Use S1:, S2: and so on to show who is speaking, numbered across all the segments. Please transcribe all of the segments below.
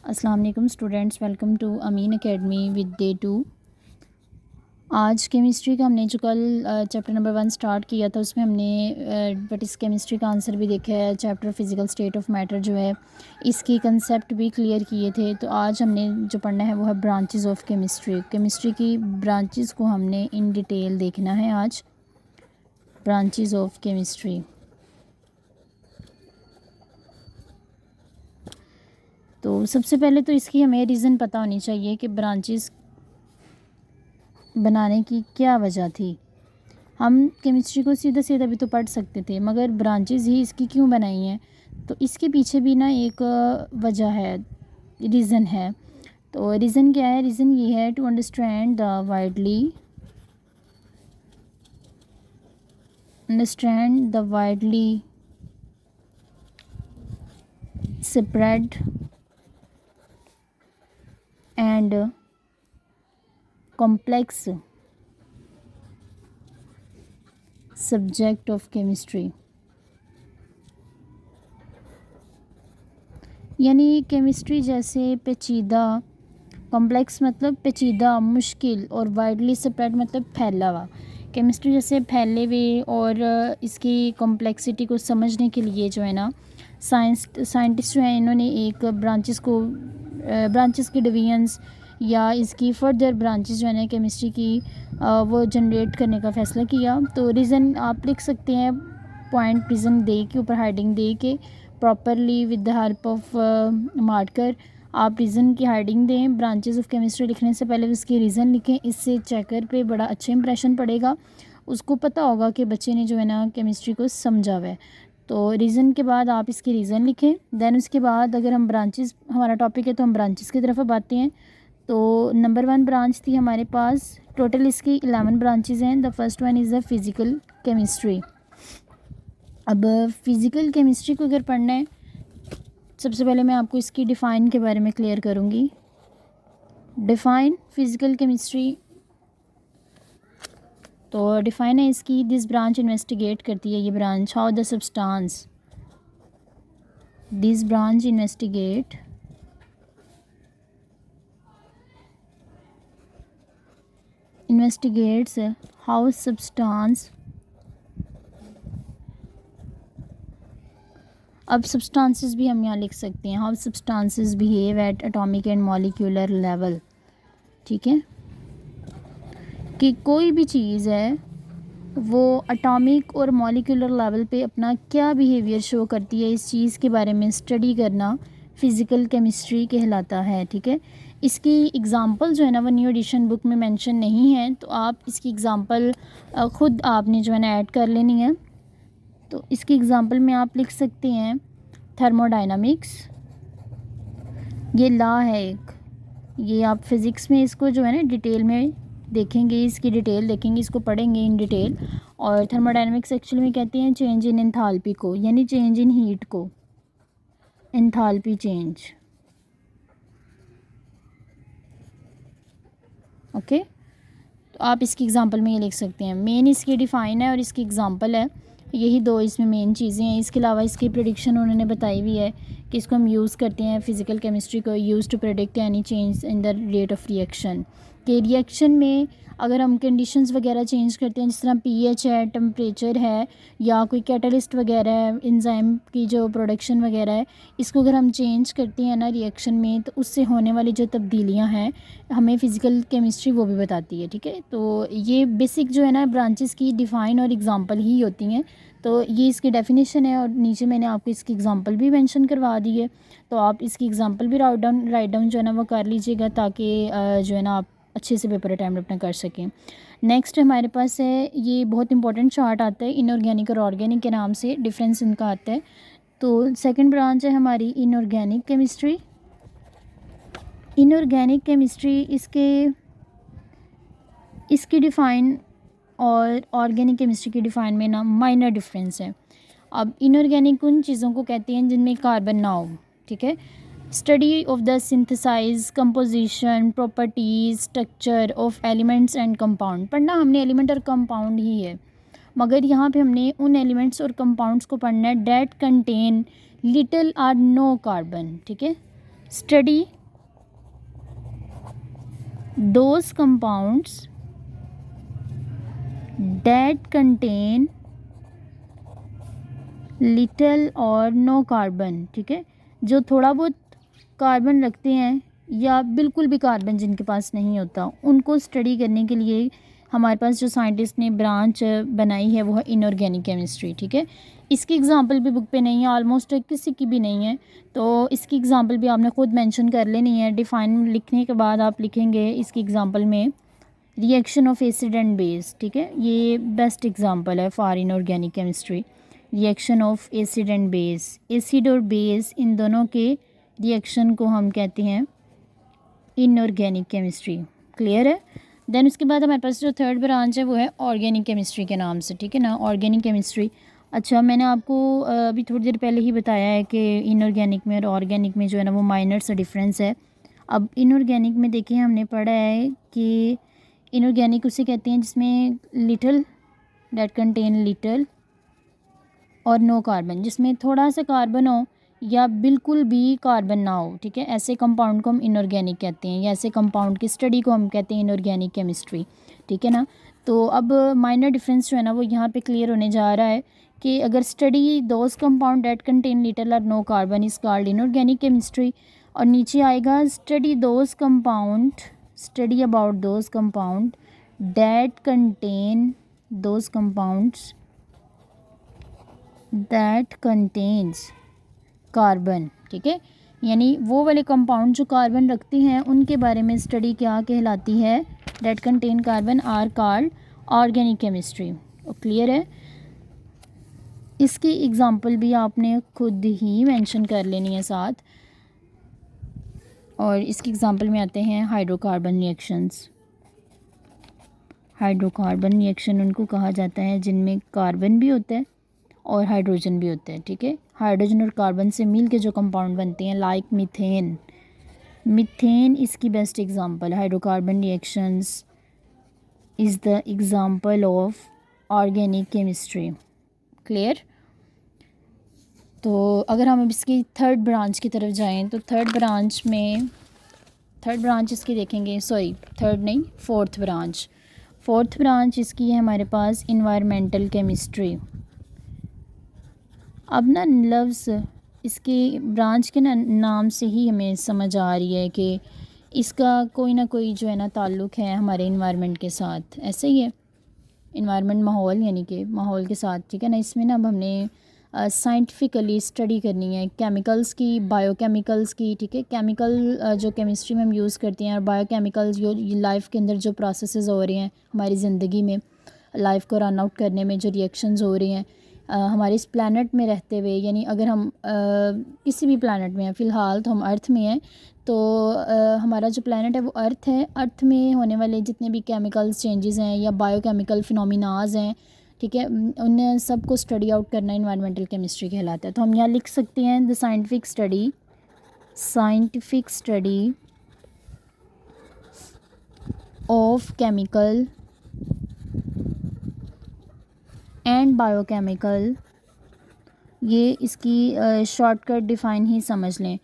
S1: अस्सलाम वालेकुम students, welcome to Amin Academy with day 2। आज केमिस्ट्री का हमने जो कल चैप्टर नंबर 1 स्टार्ट किया था उसमें हमने बट इस केमिस्ट्री का आंसर भी देखा है। Chapter physical state of matter जो है इसकी कंसेप्ट भी क्लियर किए थे। तो आज हमने जो पढ़ना है वो है ब्रांचेस ऑफ केमिस्ट्री। केमिस्ट्री की ब्रांचेस को हमने इन डिटेल देखना है आज। ब्रांचेस ऑफ केमिस्ट्री, तो सबसे पहले तो इसकी हमें रीज़न पता होनी चाहिए कि ब्रांचेस बनाने की क्या वजह थी। हम केमिस्ट्री को सीधा सीधा भी तो पढ़ सकते थे, मगर ब्रांचेस ही इसकी क्यों बनाई हैं, तो इसके पीछे भी ना एक वजह है, रीज़न है। तो रीज़न क्या है? रीज़न ये है to understand the widely spread and complex subject of chemistry। यानी केमिस्ट्री जैसे पेचीदा, कॉम्प्लेक्स मतलब पेचीदा, मुश्किल, और वाइडली स्प्रेड मतलब फैला हुआ। केमिस्ट्री जैसे फैले हुए और इसकी कॉम्प्लेक्सिटी को समझने के लिए जो है ना साइंटिस्ट जो हैं इन्होंने एक ब्रांचेस की डिवीजन्स या इसकी फर्दर ब्रांचेस जो है ना केमिस्ट्री की वो जनरेट करने का फ़ैसला किया। तो रीज़न आप लिख सकते हैं, पॉइंट रीज़न दे के ऊपर हेडिंग दे के properly with the help of marker आप रीज़न की हेडिंग दें। ब्रांचेस ऑफ केमिस्ट्री लिखने से पहले उसकी रीज़न लिखें, इससे चेकर पे बड़ा अच्छा इंप्रेशन पड़ेगा। उसको पता होगा कि बच्चे ने जो है ना केमिस्ट्री को समझा हुआ है। तो रीज़न के बाद आप इसकी रीज़न लिखें। दैन उसके बाद अगर हम ब्रांचेस, हमारा टॉपिक है तो हम ब्रांचेस की तरफ अब आते हैं। तो नंबर 1 ब्रांच थी हमारे पास, टोटल इसकी 11 ब्रांचेस हैं। The first one is the physical chemistry. अब फिज़िकल केमिस्ट्री को अगर पढ़ना है, सबसे पहले मैं आपको इसकी डिफ़ाइन के बारे में क्लियर करूँगी। डिफ़ाइन फिज़िकल केमिस्ट्री, तो डिफ़ाइन है इसकी, दिस ब्रांच इन्वेस्टिगेट करती है ये branch how the substance, this branch investigates how substance, अब सब्सटेंसेस भी हम यहाँ लिख सकते हैं, how substances behave at atomic and molecular level. ठीक है, कि कोई भी चीज़ है वो एटॉमिक और मॉलिक्यूलर लेवल पे अपना क्या बिहेवियर शो करती है, इस चीज़ के बारे में स्टडी करना फ़िज़िकल केमिस्ट्री कहलाता है। ठीक है, इसकी एग्ज़ाम्पल जो है ना वो न्यू एडिशन बुक में मेंशन नहीं है, तो आप इसकी एग्ज़ाम्पल ख़ुद आपने जो है ना ऐड कर लेनी है। तो इसकी एग्ज़ाम्पल में आप लिख सकते हैं थर्मोडायनामिक्स, ये लॉ है एक, ये आप फिज़िक्स में इसको जो है ना डिटेल में देखेंगे, इसकी डिटेल देखेंगे, इसको पढ़ेंगे इन डिटेल। और थर्मोडायनामिक्स एक्चुअली में कहते हैं चेंज इन एंथैल्पी को, यानी चेंज इन हीट को, एंथैल्पी चेंज। ओके, तो आप इसकी एग्ज़ाम्पल में ये लिख सकते हैं। मेन इसकी डिफ़ाइन है और इसकी एग्ज़ाम्पल है, यही दो इसमें मेन चीज़ें हैं। इसके अलावा इसकी प्रेडिक्शन उन्होंने बताई हुई है कि इसको हम यूज़ करते हैं फ़िज़िकल केमिस्ट्री को use to predict any change in the rate of reaction, कि रिएक्शन में अगर हम कंडीशंस वगैरह चेंज करते हैं, जिस तरह पीएच है, टेम्परेचर है, या कोई कैटलिस्ट वगैरह है, एंजाइम की जो प्रोडक्शन वगैरह है, इसको अगर हम चेंज करते हैं ना रिएक्शन में, तो उससे होने वाली जो तब्दीलियां हैं हमें फ़िज़िकल केमिस्ट्री वो भी बताती है। ठीक है, तो ये बेसिक जो है ना ब्रांचेस की डिफ़ाइन और एग्ज़ाम्पल ही होती हैं। तो ये इसकी डेफिनेशन है और नीचे मैंने आपको इसकी एग्ज़ाम्पल भी मेंशन करवा दी है, तो आप इसकी एग्ज़ाम्पल भी राइट डाउन जो है ना वो कर लीजिएगा, ताकि जो है ना आप अच्छे से पेपर अटैम्प्ट अपना कर सकें। नेक्स्ट हमारे पास है, ये बहुत इंपॉर्टेंट चार्ट आता है, इनऑर्गेनिक और ऑर्गेनिक के नाम से डिफरेंस इनका आता है। तो सेकंड ब्रांच है हमारी इनऑर्गेनिक केमिस्ट्री। इनऑर्गेनिक केमिस्ट्री इसकी डिफ़ाइन और ऑर्गेनिक केमिस्ट्री की डिफ़ाइन में ना माइनर डिफरेंस है। अब इनऑर्गेनिक उन चीज़ों को कहते हैं जिनमें कार्बन ना हो। ठीक है, study of the synthesize, composition, properties, structure of elements and compound. पढ़ना हमने एलिमेंट और कंपाउंड ही है, मगर यहाँ पे हमने उन एलिमेंट्स और कंपाउंड्स को पढ़ना है that contain little or no carbon. ठीक है, study those compounds that contain little और नो कार्बन, ठीक है, जो थोड़ा बहुत कार्बन रखते हैं या बिल्कुल भी कार्बन जिनके पास नहीं होता, उनको स्टडी करने के लिए हमारे पास जो साइंटिस्ट ने ब्रांच बनाई है वो है इनऑर्गेनिक केमिस्ट्री, ठीक है। इसकी एग्जांपल भी बुक पे नहीं है, ऑलमोस्ट किसी की भी नहीं है, तो इसकी एग्जांपल भी आपने खुद मेंशन कर लेनी है। डिफाइन लिखने के बाद आप लिखेंगे इसकी एग्जांपल में reaction of acid and base, ठीक है, ये बेस्ट एग्जांपल है for inorganic chemistry. Reaction of acid and base, acid और बेस इन दोनों के रिएक्शन को हम कहते हैं इनऑर्गेनिक केमिस्ट्री। क्लियर है। देन उसके बाद हमारे पास जो थर्ड ब्रांच है वो है ऑर्गेनिक केमिस्ट्री के नाम से, ठीक है ना, ऑर्गेनिक केमिस्ट्री। अच्छा, मैंने आपको अभी थोड़ी देर पहले ही बताया है कि इनऑर्गेनिक में और ऑर्गेनिक में जो है ना वो माइनर सा डिफरेंस है। अब इनऑर्गेनिक में देखिए हमने पढ़ा है कि इनऑर्गेनिक उसे कहते हैं जिसमें लिटल, दैट कंटेन लिटल और नो कार्बन, जिसमें थोड़ा सा कार्बन हो या बिल्कुल भी कार्बन ना हो, ठीक है, ऐसे कंपाउंड को हम इनऑर्गेनिक कहते हैं, या ऐसे कंपाउंड की स्टडी को हम कहते हैं इनऑर्गेनिक केमिस्ट्री, ठीक है ना। तो अब माइनर डिफरेंस जो है ना वो यहाँ पे क्लियर होने जा रहा है कि अगर study those compound that contain little और no carbon is called inorganic chemistry, और नीचे आएगा study those compound, study about those compound that contain those compounds that contains carbon, ठीक है, यानी वो वाले कंपाउंड जो कार्बन रखते हैं उनके बारे में स्टडी क्या कहलाती है, that contain carbon are called organic chemistry. Clear है। इसकी एग्जांपल भी आपने खुद ही मेंशन कर लेनी है साथ, और इसकी एग्जांपल में आते हैं हाइड्रोकार्बन रिएक्शंस। हाइड्रोकार्बन रिएक्शन उनको कहा जाता है जिनमें कार्बन भी होता है और हाइड्रोजन भी होता है, ठीक है। हाइड्रोजन और कार्बन से मिल के जो कंपाउंड बनते हैं, लाइक मीथेन, मीथेन इसकी best example. Hydrocarbon reactions is the example of organic chemistry. Clear. तो अगर हम अब इसकी थर्ड ब्रांच की तरफ जाएं तो थर्ड ब्रांच इसकी देखेंगे, सॉरी थर्ड नहीं, फोर्थ ब्रांच इसकी है हमारे पास इन्वायरमेंटल केमिस्ट्री। अब ना लफ्ज़ इसके ब्रांच के ना नाम से ही हमें समझ आ रही है कि इसका कोई ना कोई जो है ना ताल्लुक़ है हमारे इन्वायरमेंट के साथ, ऐसे ही है, इन्वायरमेंट माहौल, यानी कि माहौल के साथ, ठीक है ना। इसमें ना अब हमने साइंटिफिकली स्टडी करनी है केमिकल्स की, बायोकेमिकल्स की, ठीक है। केमिकल जो केमिस्ट्री में हम यूज़ करते हैं, और बायोकेमिकल्स जो लाइफ के अंदर जो प्रोसेसेस हो रहे हैं हमारी ज़िंदगी में, लाइफ को रन आउट करने में जो रिएक्शंस हो रही हैं हमारे इस प्लानट में रहते हुए, यानी अगर हम किसी भी प्लानट में हैं, फ़िलहाल तो हम अर्थ में हैं, तो हमारा जो प्लानट है वो अर्थ है, अर्थ में होने वाले जितने भी केमिकल्स चेंजेस हैं या बायोकेमिकल फिनोमिनाज हैं, ठीक है, उन सब को स्टडी आउट करना इन्वायरमेंटल केमिस्ट्री कहलाता है। तो हम यहाँ लिख सकते हैं the scientific study of chemical and biochemical, ये इसकी शॉर्टकट डिफ़ाइन ही समझ लें,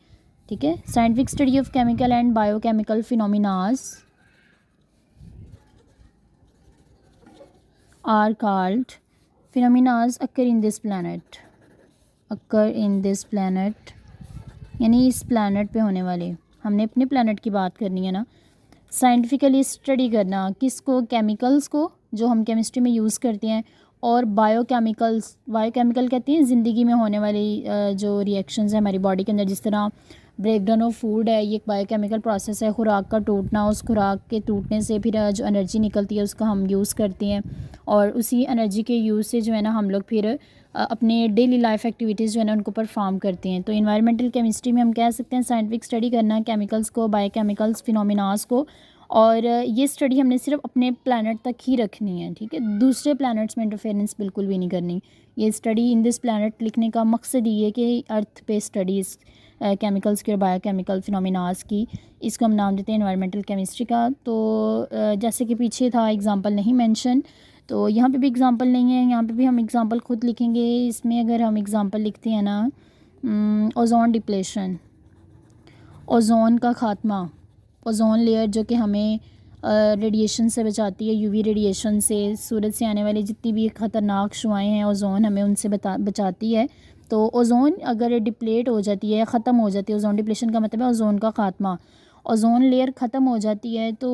S1: ठीक है। Scientific study of chemical and biochemical phenomenas are called phenomenas occur in this planet, यानी इस प्लानट पे होने वाले, हमने अपने प्लानट की बात करनी है ना। साइंटिफिकली स्टडी करना किसको, केमिकल्स को जो हम केमिस्ट्री में यूज़ करते हैं, और बायोकेमिकल कहते हैं ज़िंदगी में होने वाली जो रिएक्शंस हैं हमारी बॉडी के अंदर, जिस तरह ब्रेक डाउन ऑफ फूड है, ये एक बायोकेमिकल प्रोसेस है, खुराक का टूटना, उस खुराक के टूटने से फिर जो एनर्जी निकलती है उसका हम यूज़ करते हैं, और उसी एनर्जी के यूज़ से जो है ना हम लोग फिर अपने डेली लाइफ एक्टिविटीज़ जो है ना उनको परफॉर्म करते हैं। तो इन्वायरमेंटल केमिस्ट्री में हम कह सकते हैं साइंटिफिक स्टडी करना केमिकल्स को, बायोकेमिकल्स फिनोमिनास को, और ये स्टडी हमने सिर्फ अपने प्लानट तक ही रखनी है, ठीक है, दूसरे प्लानट्स में इंटरफेरेंस बिल्कुल भी नहीं करनी। ये स्टडी इन दिस प्लानट लिखने का मकसद ये है कि अर्थ पे स्टडीज़ केमिकल्स की और बायोकेमिकल फिनोमिनास की, इसको हम नाम देते हैं इन्वायरमेंटल केमिस्ट्री का। तो जैसे कि पीछे था एग्जांपल नहीं मेंशन, तो यहाँ पे भी एग्जांपल नहीं है, यहाँ पे भी हम एग्जांपल खुद लिखेंगे। इसमें अगर हम एग्जांपल लिखते हैं ना, ओजोन ओज़ोन का ख़ात्मा, ओज़ोन लेयर जो कि हमें रेडिएशन से बचाती है, यूवी रेडिएशन से, सूरज से आने वाली जितनी भी ख़तरनाक शुआएँ हैं ओज़ोन हमें उनसे बचाती है। तो ओज़ोन अगर डिप्लेट हो जाती है या ख़त्म हो जाती है, ओज़ोन डिप्लेशन का मतलब है ओज़ोन का ख़ात्मा, ओज़ोन लेयर ख़त्म हो जाती है तो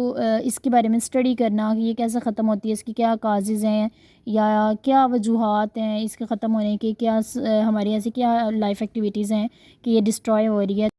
S1: इसके बारे में स्टडी करना कि ये कैसे ख़त्म होती है, इसकी क्या काज़ेज़ हैं या क्या वजूहात हैं इसके ख़त्म होने के, क्या हमारी ऐसी क्या लाइफ एक्टिविटीज़ हैं कि ये डिस्ट्रॉय हो रही है।